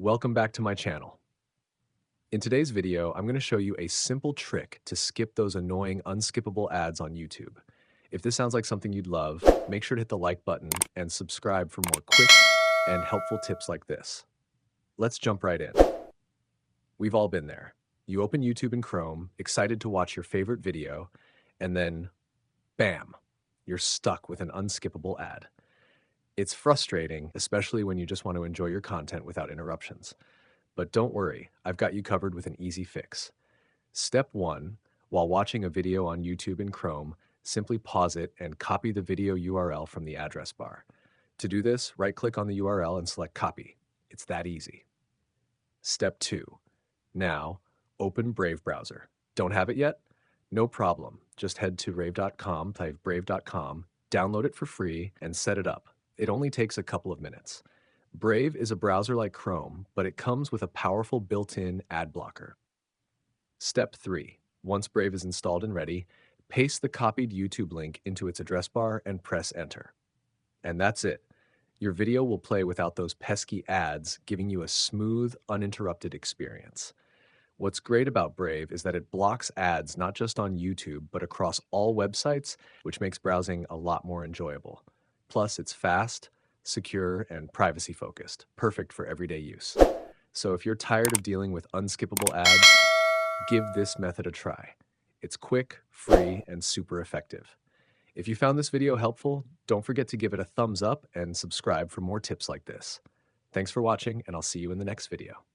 Welcome back to my channel. In today's video, I'm going to show you a simple trick to skip those annoying unskippable ads on YouTube. If this sounds like something you'd love, make sure to hit the like button and subscribe for more quick and helpful tips like this. Let's jump right in. We've all been there. You open YouTube in Chrome, excited to watch your favorite video, and then, bam, you're stuck with an unskippable ad. It's frustrating, especially when you just want to enjoy your content without interruptions. But don't worry, I've got you covered with an easy fix. Step 1, while watching a video on YouTube in Chrome, simply pause it and copy the video URL from the address bar. To do this, right-click on the URL and select Copy. It's that easy. Step 2, now open Brave browser. Don't have it yet? No problem. Just head to rave.com, type brave.com, download it for free, and set it up. It only takes a couple of minutes. Brave is a browser like Chrome, but it comes with a powerful built-in ad blocker. Step 3. Once Brave is installed and ready, paste the copied YouTube link into its address bar and press enter. And that's it. Your video will play without those pesky ads, giving you a smooth, uninterrupted experience. What's great about Brave is that it blocks ads not just on YouTube, but across all websites, which makes browsing a lot more enjoyable. Plus, it's fast, secure, and privacy-focused, perfect for everyday use. So if you're tired of dealing with unskippable ads, give this method a try. It's quick, free, and super effective. If you found this video helpful, don't forget to give it a thumbs up and subscribe for more tips like this. Thanks for watching, and I'll see you in the next video.